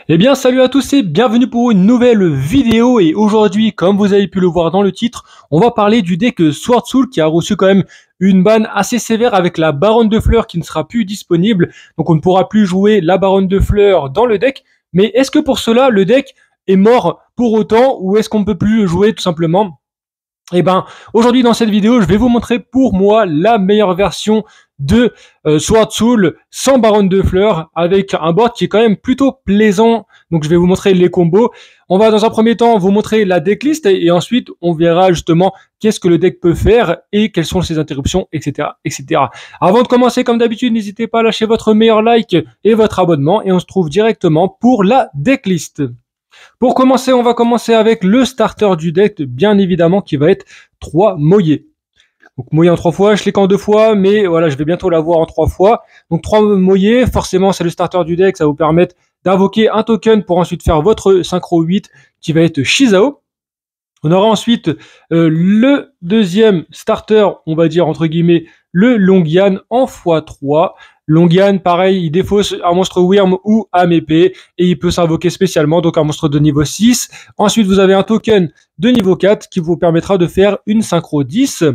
Eh bien, salut à tous et bienvenue pour une nouvelle vidéo. Et aujourd'hui, comme vous avez pu le voir dans le titre, on va parler du deck Sword Soul qui a reçu quand même une banne assez sévère avec la Baronne de Fleurs qui ne sera plus disponible. Donc on ne pourra plus jouer la Baronne de Fleurs dans le deck. Mais est-ce que pour cela, le deck est mort pour autant ou est-ce qu'on ne peut plus jouer tout simplement? Eh ben, aujourd'hui dans cette vidéo, je vais vous montrer pour moi la meilleure version de Sword Soul sans Baronne de Fleurs avec un board qui est quand même plutôt plaisant. Donc je vais vous montrer les combos. On va dans un premier temps vous montrer la decklist et ensuite on verra justement qu'est-ce que le deck peut faire et quelles sont ses interruptions, etc., etc. Avant de commencer, comme d'habitude, n'hésitez pas à lâcher votre meilleur like et votre abonnement et on se trouve directement pour la decklist. Pour commencer, on va commencer avec le starter du deck, bien évidemment, qui va être 3 Moyé. Donc Moyé en 3 fois, je l'ai qu'en 2 fois, mais voilà, je vais bientôt l'avoir en 3 fois. Donc 3 Moyé, forcément, c'est le starter du deck, ça va vous permettre d'invoquer un token pour ensuite faire votre synchro 8, qui va être Shizao. On aura ensuite le deuxième starter, on va dire entre guillemets, le Longian en x3. Longian, pareil, il défausse un monstre Wyrm ou âme épée et il peut s'invoquer spécialement, donc un monstre de niveau 6. Ensuite, vous avez un token de niveau 4 qui vous permettra de faire une synchro 10.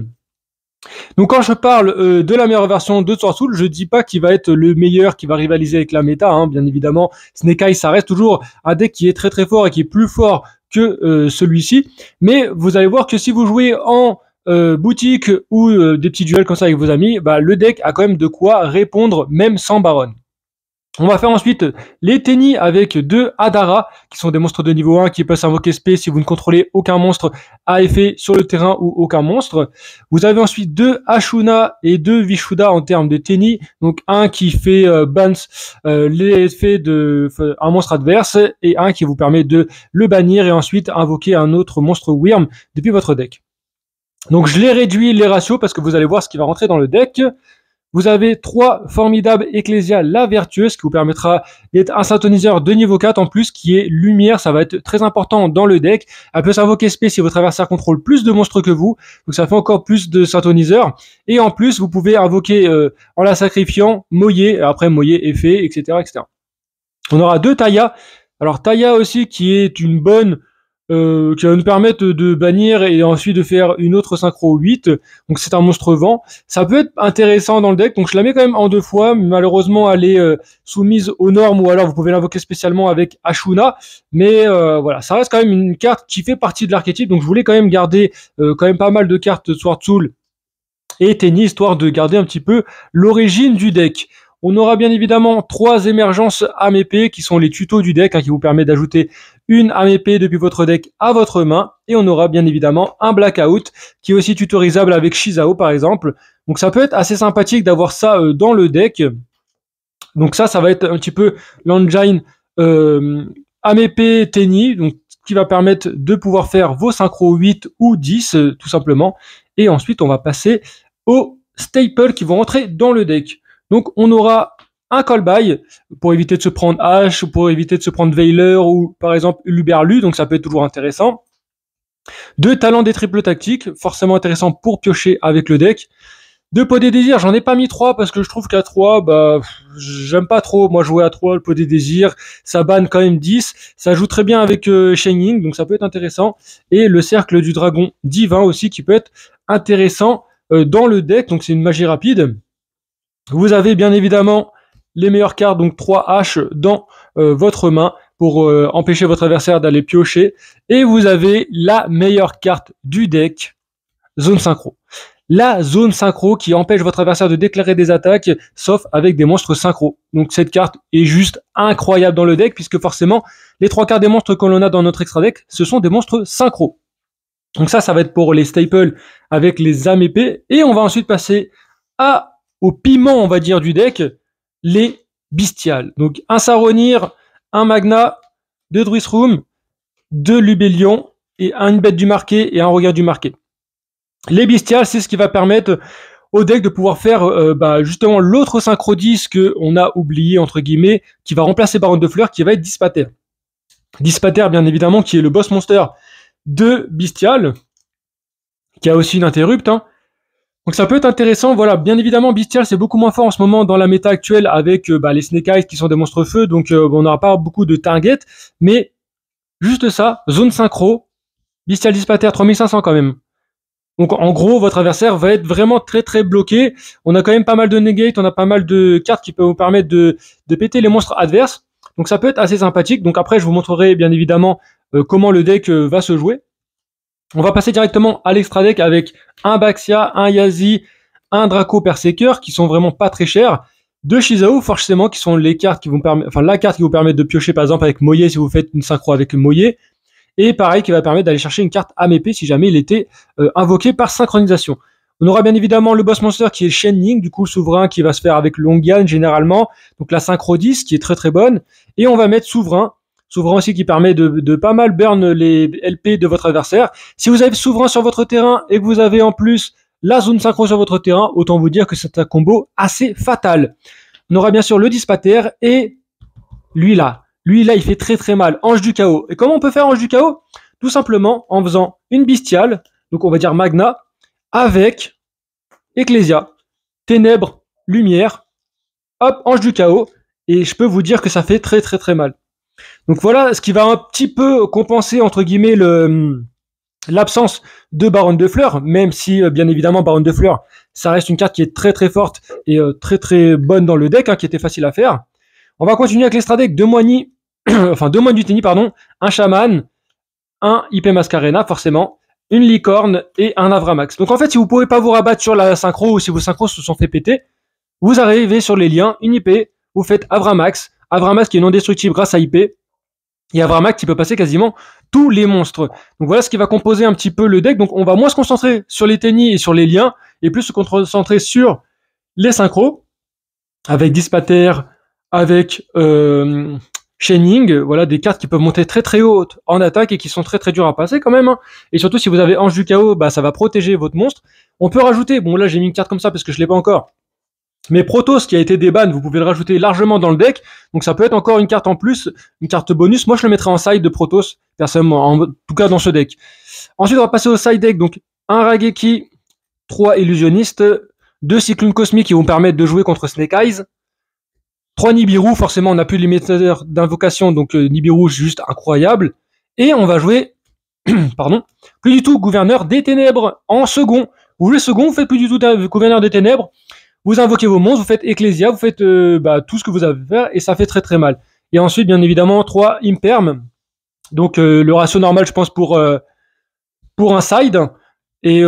Donc quand je parle de la meilleure version de Sword Soul, je dis pas qu'il va être le meilleur, qui va rivaliser avec la méta, hein, bien évidemment. Snake Eyes, ça reste toujours un deck qui est très très fort et qui est plus fort que celui-ci. Mais vous allez voir que si vous jouez en boutique ou des petits duels comme ça avec vos amis, bah, le deck a quand même de quoi répondre même sans Baronne. On va faire ensuite les Tennis avec 2 Adara, qui sont des monstres de niveau 1 qui peuvent s'invoquer spé si vous ne contrôlez aucun monstre à effet sur le terrain ou aucun monstre. Vous avez ensuite 2 Ashuna et 2 Vishuda en termes de Tennis, donc un qui fait bounce l'effet de un monstre adverse et un qui vous permet de le bannir et ensuite invoquer un autre monstre Wyrm depuis votre deck. Donc je l'ai réduit les ratios parce que vous allez voir ce qui va rentrer dans le deck. Vous avez 3 formidables Ecclesia la Vertueuse qui vous permettra d'être un synthoniseur de niveau 4 en plus qui est lumière, ça va être très important dans le deck. Elle peut s'invoquer spé si votre adversaire contrôle plus de monstres que vous, donc ça fait encore plus de synthoniseurs. Et en plus, vous pouvez invoquer en la sacrifiant Moyé, après Moyé effet, etc., etc. On aura 2 Taya. Alors Taya aussi qui est une bonne qui va nous permettre de bannir et ensuite de faire une autre synchro 8. Donc c'est un monstre vent. Ça peut être intéressant dans le deck, donc je la mets quand même en 2 fois. Malheureusement, elle est soumise aux normes ou alors vous pouvez l'invoquer spécialement avec Ashuna. Mais voilà, ça reste quand même une carte qui fait partie de l'archétype, donc je voulais quand même garder quand même pas mal de cartes Sword Soul et Tennis, histoire de garder un petit peu l'origine du deck. On aura bien évidemment 3 émergences âme épée qui sont les tutos du deck, hein, qui vous permet d'ajouter une âme épée depuis votre deck à votre main. Et on aura bien évidemment un blackout qui est aussi tutorisable avec Shizao par exemple. Donc ça peut être assez sympathique d'avoir ça dans le deck. Donc ça va être un petit peu l'engine âme épée Tennis, donc qui va permettre de pouvoir faire vos synchro 8 ou 10 tout simplement. Et ensuite on va passer aux staples qui vont rentrer dans le deck. Donc on aura un call-by pour éviter de se prendre H, ou pour éviter de se prendre Veiler ou par exemple Luberlu, donc ça peut être toujours intéressant. 2 talents des triples tactiques, forcément intéressant pour piocher avec le deck. 2 pots des désirs, j'en ai pas mis 3 parce que je trouve qu'à 3, bah, j'aime pas trop moi jouer à 3 le pot des désirs, ça banne quand même 10, ça joue très bien avec Shen-Ying, donc ça peut être intéressant. Et le cercle du dragon divin aussi qui peut être intéressant dans le deck, donc c'est une magie rapide. Vous avez bien évidemment les meilleures cartes, donc 3 haches dans votre main pour empêcher votre adversaire d'aller piocher. Et vous avez la meilleure carte du deck, Zone Synchro. La zone synchro qui empêche votre adversaire de déclarer des attaques, sauf avec des monstres synchro. Donc cette carte est juste incroyable dans le deck, puisque forcément, les 3 cartes des monstres que l'on a dans notre extra deck, ce sont des monstres synchro. Donc ça va être pour les staples avec les âmes épées. Et on va ensuite passer au piment, on va dire, du deck, les bestiales. Donc un Saronir, un Magna, 2 Druisroom, 2 Lubellion, et une bête du marqué et un regard du marqué. Les bestiales, c'est ce qui va permettre au deck de pouvoir faire justement l'autre synchro 10 qu'on a oublié, entre guillemets, qui va remplacer Baronne de Fleurs, qui va être Dispater. Dispater, bien évidemment, qui est le boss monster de bestial, qui a aussi une interrupt, hein. Donc ça peut être intéressant, voilà, bien évidemment Bystial c'est beaucoup moins fort en ce moment dans la méta actuelle avec les Snake Eyes qui sont des monstres feu, donc on n'aura pas beaucoup de targets, mais juste ça, zone synchro, Bystial Dispater 3500 quand même. Donc en gros votre adversaire va être vraiment très très bloqué, on a quand même pas mal de negate, on a pas mal de cartes qui peuvent vous permettre de péter les monstres adverses, donc ça peut être assez sympathique, donc après je vous montrerai bien évidemment comment le deck va se jouer. On va passer directement à l'extra deck avec un Baxia, un Yazi, un Draco Berserker qui sont vraiment pas très chers, deux Shizao forcément qui sont les cartes qui vont permettre, enfin la carte qui vous permet de piocher par exemple avec Moye si vous faites une synchro avec Moye, et pareil qui va permettre d'aller chercher une carte AMP si jamais il était invoqué par synchronisation. On aura bien évidemment le boss monster qui est Shenning, du coup le souverain qui va se faire avec Longian généralement, donc la synchro 10 qui est très très bonne, et on va mettre souverain aussi qui permet de pas mal burn les LP de votre adversaire. Si vous avez souverain sur votre terrain et que vous avez en plus la zone synchro sur votre terrain, autant vous dire que c'est un combo assez fatal. On aura bien sûr le Dispater et lui là, il fait très très mal. Ange du chaos. Et comment on peut faire Ange du chaos? Tout simplement en faisant une bestiale, donc on va dire Magna, avec Ecclesia, ténèbres, lumière, hop, Ange du chaos. Et je peux vous dire que ça fait très très très mal. Donc voilà ce qui va un petit peu compenser entre guillemets l'absence de Baronne de Fleurs, même si bien évidemment Baronne de Fleurs, ça reste une carte qui est très très forte et très très bonne dans le deck, qui était facile à faire. On va continuer avec l'extra deck, 2 Moigny, enfin 2 Moines du Tennis, pardon, un Chaman, un IP Mascarena forcément, une Licorne et un Avramax. Donc en fait, si vous pouvez pas vous rabattre sur la synchro ou si vos synchros se sont fait péter, vous arrivez sur les liens, une IP, vous faites Avramax qui est non destructible grâce à IP, et Avramax qui peut passer quasiment tous les monstres. Donc voilà ce qui va composer un petit peu le deck. Donc on va moins se concentrer sur les tennis et sur les liens, et plus se concentrer sur les synchros, avec Dispater, avec Shenning, voilà des cartes qui peuvent monter très très hautes en attaque et qui sont très très dures à passer quand même. Hein. Et surtout si vous avez Ange du Chaos, bah ça va protéger votre monstre. On peut rajouter, bon là j'ai mis une carte comme ça parce que je l'ai pas encore, mais Protoss qui a été déban, vous pouvez le rajouter largement dans le deck, donc ça peut être encore une carte en plus, une carte bonus. Moi je le mettrais en side de Protoss, personnellement, en tout cas dans ce deck. Ensuite on va passer au side deck, donc un Raigeki, 3 illusionnistes, 2 cyclones cosmiques qui vont permettre de jouer contre Snake Eyes, 3 Nibiru, forcément on n'a plus de limitateur d'invocation, donc Nibiru juste incroyable, et on va jouer, pardon, plus du tout Gouverneur des Ténèbres en second. Vous jouez second, vous faites plus du tout Gouverneur des Ténèbres, vous invoquez vos monstres, vous faites Ecclesia, vous faites tout ce que vous avez à faire, et ça fait très très mal. Et ensuite, bien évidemment, 3 Imperm, donc le ratio normal, je pense, pour un side, et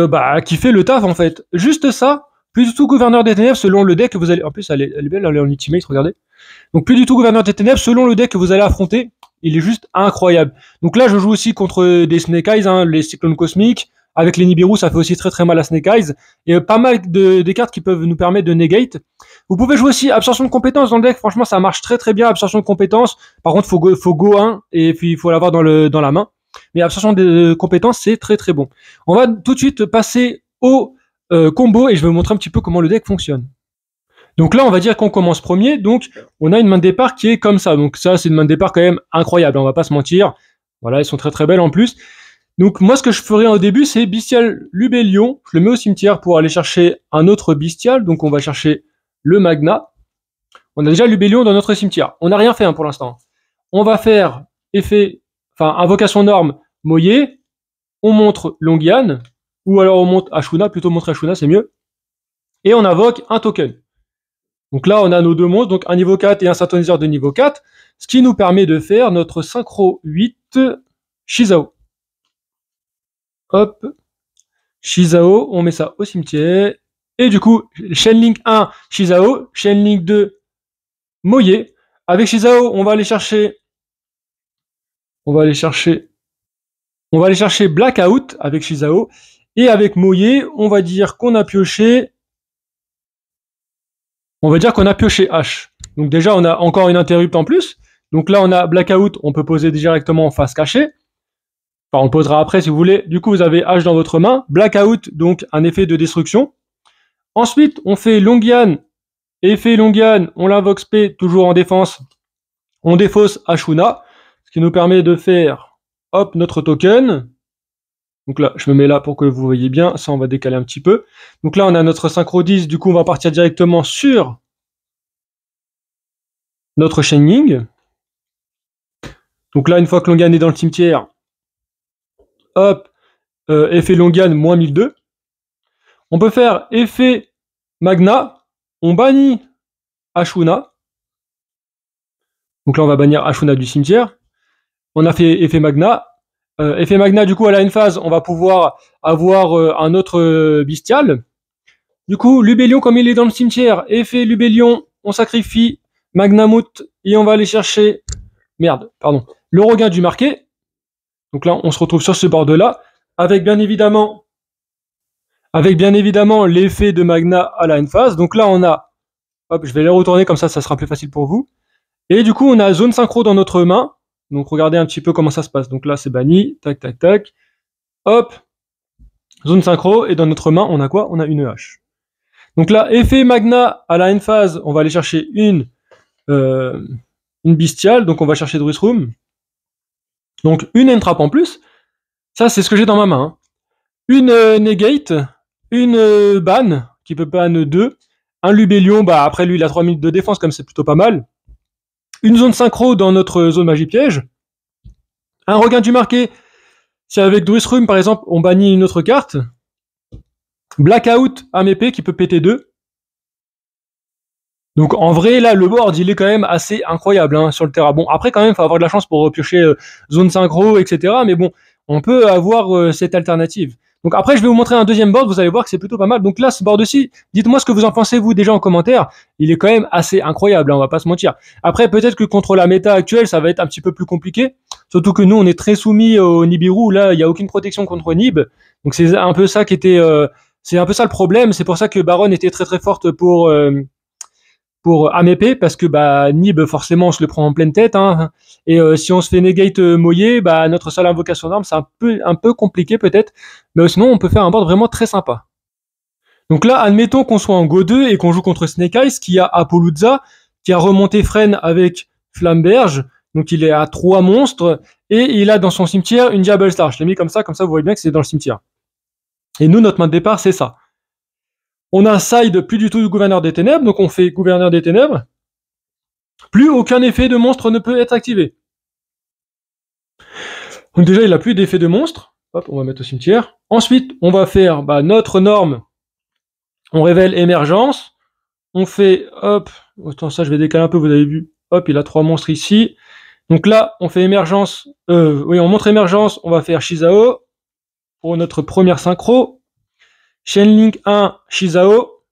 qui fait le taf en fait. Juste ça, plus du tout Gouverneur des Ténèbres selon le deck que vous allez... En plus, elle est belle, elle est en ultimate, regardez. Donc plus du tout Gouverneur des Ténèbres selon le deck que vous allez affronter, il est juste incroyable. Donc là, je joue aussi contre des Snake Eyes, les Cyclones Cosmiques. Avec les Nibiru, ça fait aussi très très mal à Snake Eyes. Et pas mal des cartes qui peuvent nous permettre de negate. Vous pouvez jouer aussi Absorption de compétences dans le deck. Franchement, ça marche très très bien, Absorption de compétences. Par contre, faut go 1 et puis il faut l'avoir dans la main. Mais Absorption de compétences, c'est très très bon. On va tout de suite passer au combo et je vais vous montrer un petit peu comment le deck fonctionne. Donc là, on va dire qu'on commence premier. Donc, on a une main de départ qui est comme ça. Donc ça, c'est une main de départ quand même incroyable. On va pas se mentir. Voilà, elles sont très très belles en plus. Donc moi, ce que je ferai au début, c'est Bystial Lubellion. Je le mets au cimetière pour aller chercher un autre Bystial. Donc on va chercher le Magna. On a déjà Lubellion dans notre cimetière. On n'a rien fait pour l'instant. On va faire invocation norme Moye. On montre Longian. Ou alors on monte Ashuna. Plutôt montrer Ashuna, c'est mieux. Et on invoque un token. Donc là, on a nos deux monstres, donc un niveau 4 et un syntoniseur de niveau 4, ce qui nous permet de faire notre synchro 8 Shizao. Hop, Shizao, on met ça au cimetière. Et du coup, Chainlink 1, Shizao, Chainlink 2, Moye. Avec Shizao, on va aller chercher Blackout avec Shizao. Et avec Moye, on va dire qu'on a pioché H. Donc déjà, on a encore une interrupt en plus. Donc là, on a Blackout, on peut poser directement en face cachée. Enfin, on le posera après si vous voulez. Du coup, vous avez H dans votre main. Blackout, donc un effet de destruction. Ensuite, on fait Longian. Effet Longian, on l'invoque SP, toujours en défense. On défausse Ashuna, ce qui nous permet de faire, hop, notre token. Donc là, je me mets là pour que vous voyez bien. Ça, on va décaler un petit peu. Donc là, on a notre synchro 10. Du coup, on va partir directement sur notre Shining. Donc là, une fois que Longian est dans le cimetière, hop, effet Longian, moins 1002. On peut faire effet Magna. On bannit Ashuna. Donc là, on va bannir Ashuna du cimetière. On a fait effet Magna. Effet Magna, du coup, à la une phase, on va pouvoir avoir un autre bestial. Du coup, Lubellion, comme il est dans le cimetière, effet Lubellion, on sacrifie Magnamout et on va aller chercher, le regain du marqué. Donc là, on se retrouve sur ce bord-là, avec bien évidemment l'effet de Magna à la end phase. Donc là, on a, hop, je vais les retourner comme ça sera plus facile pour vous. Et du coup, on a zone synchro dans notre main. Donc regardez un petit peu comment ça se passe. Donc là, c'est banni, tac, tac, tac. Hop, zone synchro, et dans notre main, on a quoi? On a une hache. Donc là, effet Magna à la end phase, on va aller chercher une bestiale, donc on va chercher Druisroom. Donc une entrap en plus. Ça, c'est ce que j'ai dans ma main. Hein. Une negate, une ban, qui peut ban 2, un Lubellion, bah après lui il a 3 minutes de défense, comme c'est plutôt pas mal. Une zone synchro dans notre zone magie piège. Un regain du marqué, si avec Druisroom par exemple, on bannit une autre carte. Blackout, âme épée qui peut péter 2. Donc en vrai, là, le board, il est quand même assez incroyable hein, sur le terrain. Bon, après quand même, il faut avoir de la chance pour piocher zone synchro, etc. Mais bon, on peut avoir cette alternative. Donc après, je vais vous montrer un deuxième board, vous allez voir que c'est plutôt pas mal. Donc là, ce board-ci, dites-moi ce que vous en pensez, vous, déjà en commentaire. Il est quand même assez incroyable, hein, on va pas se mentir. Après, peut-être que contre la méta actuelle, ça va être un petit peu plus compliqué. Surtout que nous, on est très soumis au Nibiru. Là, il n'y a aucune protection contre Nib. Donc c'est un peu ça qui était... c'est un peu ça le problème. C'est pour ça que Baron était très très forte pour AMP, parce que bah Nib forcément on se le prend en pleine tête hein, et si on se fait negate Moyer, bah notre seule invocation d'armes c'est un peu compliqué peut-être, mais sinon on peut faire un board vraiment très sympa. Donc là admettons qu'on soit en Go 2 et qu'on joue contre Snake Eyes qui a Apollouza, qui a remonté Fren avec Flamberge, donc il est à 3 monstres et il a dans son cimetière une Diablo Star. Je l'ai mis comme ça vous voyez bien que c'est dans le cimetière. Et nous notre main de départ c'est ça. On a un side plus du tout du gouverneur des ténèbres, donc on fait gouverneur des ténèbres. Plus aucun effet de monstre ne peut être activé. Donc déjà, il n'a plus d'effet de monstre. Hop, on va mettre au cimetière. Ensuite, on va faire notre norme. On révèle émergence. On fait, hop, attends, ça je vais décaler un peu, vous avez vu. Hop, il a 3 monstres ici. Donc là, on fait émergence. On montre émergence. On va faire Shizao pour notre première synchro. Shenlink 1, Shizao.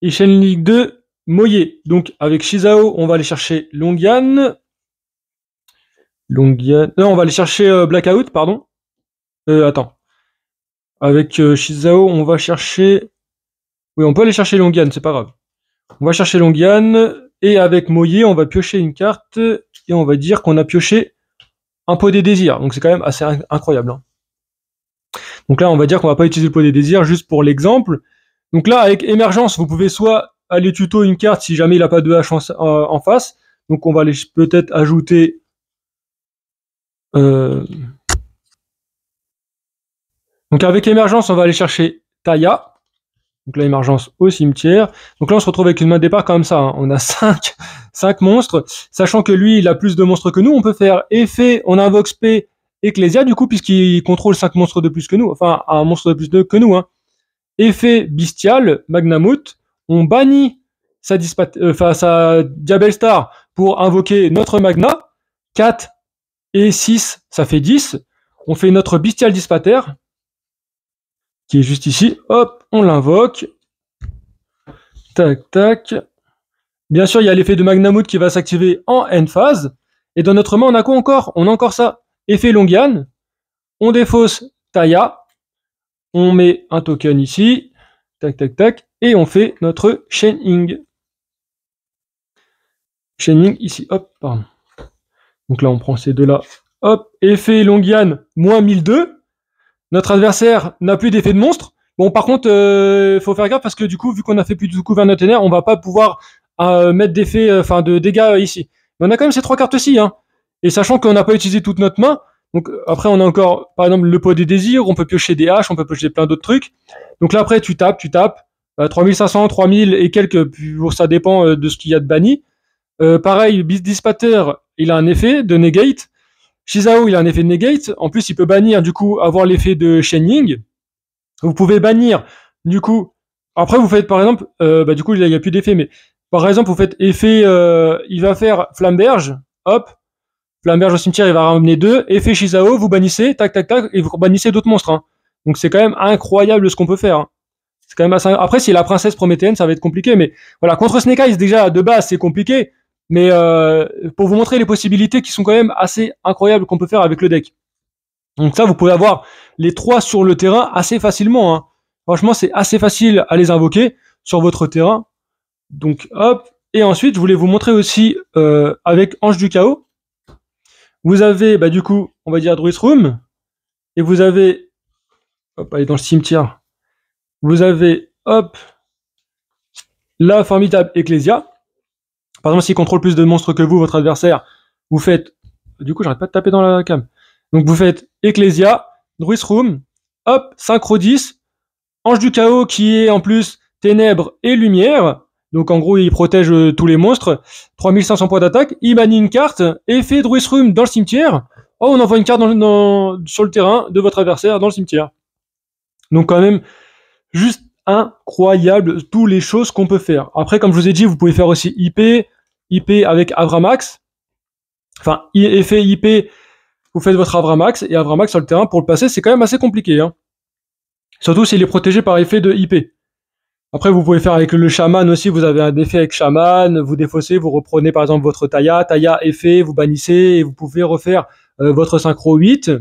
Et Shenlink 2, Moyer. Donc avec Shizao, on va aller chercher Longian. Non, on va aller chercher Blackout, pardon. Attends. Avec Shizao, on va chercher... Oui, on peut aller chercher Longian, c'est pas grave. On va chercher Longian, et avec Moyer, on va piocher une carte, et on va dire qu'on a pioché un pot des désirs. Donc c'est quand même assez incroyable. Hein. Donc là, on va dire qu'on va pas utiliser le pot des désirs, juste pour l'exemple. Donc là, avec émergence, vous pouvez soit aller tuto une carte si jamais il n'a pas de hache en face. Donc on va aller peut-être ajouter... Donc avec émergence, on va aller chercher Taya. Donc là, émergence au cimetière. Donc là, on se retrouve avec une main de départ comme ça. Hein. On a 5 monstres. Sachant que lui, il a plus de monstres que nous. On peut faire effet, on invoque P, Ecclesia, du coup, puisqu'il contrôle 5 monstres de plus que nous. Enfin, un monstre de plus que nous. Hein. Effet bestial, Magnamout. On bannit sa Diabel Star pour invoquer notre Magna. 4 et 6, ça fait 10. On fait notre bestial Dispater, qui est juste ici. Hop, on l'invoque. Tac, tac. Bien sûr, il y a l'effet de Magnamout qui va s'activer en end phase. Et dans notre main, on a quoi encore? On a encore ça. Effet Longian. On défausse Taya. On met un token ici. Tac, tac, tac. Et on fait notre Chaining. Chaining ici. Hop, pardon. Donc là, on prend ces deux-là. Hop, effet Longian, moins 1002. Notre adversaire n'a plus d'effet de monstre. Bon, par contre, faut faire gaffe parce que du coup, vu qu'on a fait plus de gouverneur ténèbres, on va pas pouvoir mettre d'effet, de dégâts ici. Mais on a quand même ces 3 cartes-ci, hein. Et sachant qu'on n'a pas utilisé toute notre main, Donc après, on a encore, par exemple, le pot des désirs, on peut piocher des haches, on peut piocher plein d'autres trucs. Donc là, après, tu tapes, 3500, 3000 et quelques, ça dépend de ce qu'il y a de banni. Pareil, Beast Dispater, il a un effet de negate. Shizao, il a un effet de negate. En plus, il peut bannir, du coup, avoir l'effet de Shenying. Vous pouvez bannir, du coup, après, vous faites, par exemple, du coup, il n'y a plus d'effet, mais par exemple, vous faites effet, il va faire Flamberge, hop, Flamberge au cimetière, il va ramener 2. Effet Shizao, vous bannissez, tac, tac, tac, et vous bannissez d'autres monstres. Hein. Donc c'est quand même incroyable ce qu'on peut faire. Hein. C'est quand même assez... Après, si la princesse prométhéenne, ça va être compliqué, mais voilà, contre Snake Eyes, déjà, de base, c'est compliqué. Mais pour vous montrer les possibilités qui sont quand même assez incroyables qu'on peut faire avec le deck. Donc ça, vous pouvez avoir les 3 sur le terrain assez facilement. Hein. Franchement, c'est assez facile à les invoquer sur votre terrain. Donc hop. Et ensuite, je voulais vous montrer aussi avec Ange du Chaos. Vous avez, du coup, on va dire Druid Room. Et vous avez, hop, allez dans le cimetière. Vous avez, hop, la formidable Ecclesia. Par exemple, s'il contrôle plus de monstres que vous, votre adversaire, vous faites, du coup, j'arrête pas de taper dans la cam. Donc vous faites Ecclesia, Druid Room, hop, Synchro 10, Ange du Chaos qui est en plus Ténèbres et Lumière. Donc en gros, il protège tous les monstres. 3500 points d'attaque. Il manie une carte. Effet Druid Room dans le cimetière. Oh, on envoie une carte sur le terrain de votre adversaire dans le cimetière. Donc quand même, juste incroyable, toutes les choses qu'on peut faire. Après, comme je vous ai dit, vous pouvez faire aussi IP avec Avramax. Enfin, effet IP, vous faites votre Avramax, et Avramax sur le terrain, pour le passer, c'est quand même assez compliqué. Hein. Surtout s'il est protégé par effet de IP. Après, vous pouvez faire avec le chaman aussi, vous avez un effet avec chaman, vous défaussez, vous reprenez par exemple votre Taya, effet, vous bannissez, et vous pouvez refaire votre synchro 8.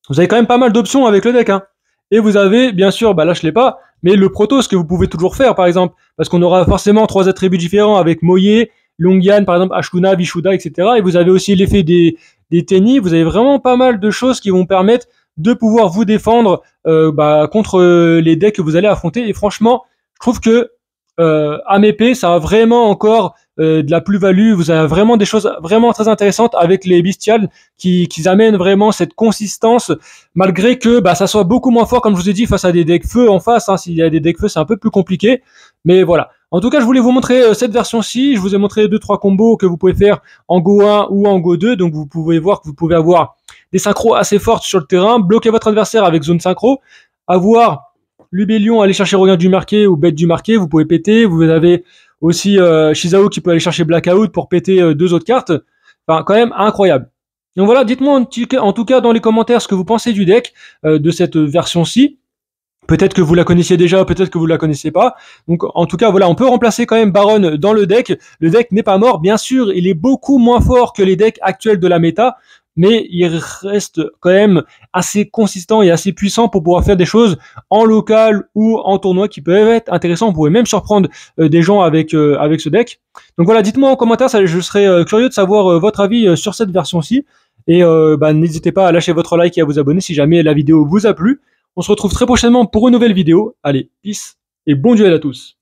Vous avez quand même pas mal d'options avec le deck. Hein. Et vous avez, bien sûr, là je l'ai pas, mais le proto, ce que vous pouvez toujours faire par exemple, parce qu'on aura forcément 3 attributs différents avec Moye, Longyan, par exemple, Ashuna, Vishuda, etc. Et vous avez aussi l'effet des Tennis, vous avez vraiment pas mal de choses qui vont permettre de pouvoir vous défendre contre les decks que vous allez affronter. Et franchement, je trouve que AMP, ça a vraiment encore de la plus-value. Vous avez vraiment des choses vraiment très intéressantes avec les bestiales qui amènent vraiment cette consistance, malgré que ça soit beaucoup moins fort, comme je vous ai dit, face à des decks feu en face. Hein, s'il y a des decks feu, c'est un peu plus compliqué. Mais voilà. En tout cas, je voulais vous montrer cette version-ci. Je vous ai montré 2-3 combos que vous pouvez faire en Go 1 ou en Go 2. Donc vous pouvez voir que vous pouvez avoir des synchros assez fortes sur le terrain, bloquer votre adversaire avec zone synchro, avoir Lubellion, aller chercher Regain du marqué ou Bête du marqué, vous pouvez péter. Vous avez aussi Shizao qui peut aller chercher Blackout pour péter 2 autres cartes. Enfin, quand même incroyable. Donc voilà, dites-moi en tout cas dans les commentaires ce que vous pensez du deck, de cette version-ci. Peut-être que vous la connaissiez déjà, peut-être que vous la connaissez pas. Donc en tout cas, voilà, on peut remplacer quand même Baron dans le deck. Le deck n'est pas mort, bien sûr, il est beaucoup moins fort que les decks actuels de la méta, mais il reste quand même assez consistant et assez puissant pour pouvoir faire des choses en local ou en tournoi qui peuvent être intéressants. Vous pouvez même surprendre des gens avec ce deck. Donc voilà, dites-moi en commentaire, je serais curieux de savoir votre avis sur cette version-ci. Et n'hésitez pas à lâcher votre like et à vous abonner si jamais la vidéo vous a plu. On se retrouve très prochainement pour une nouvelle vidéo. Allez, peace et bon duel à tous.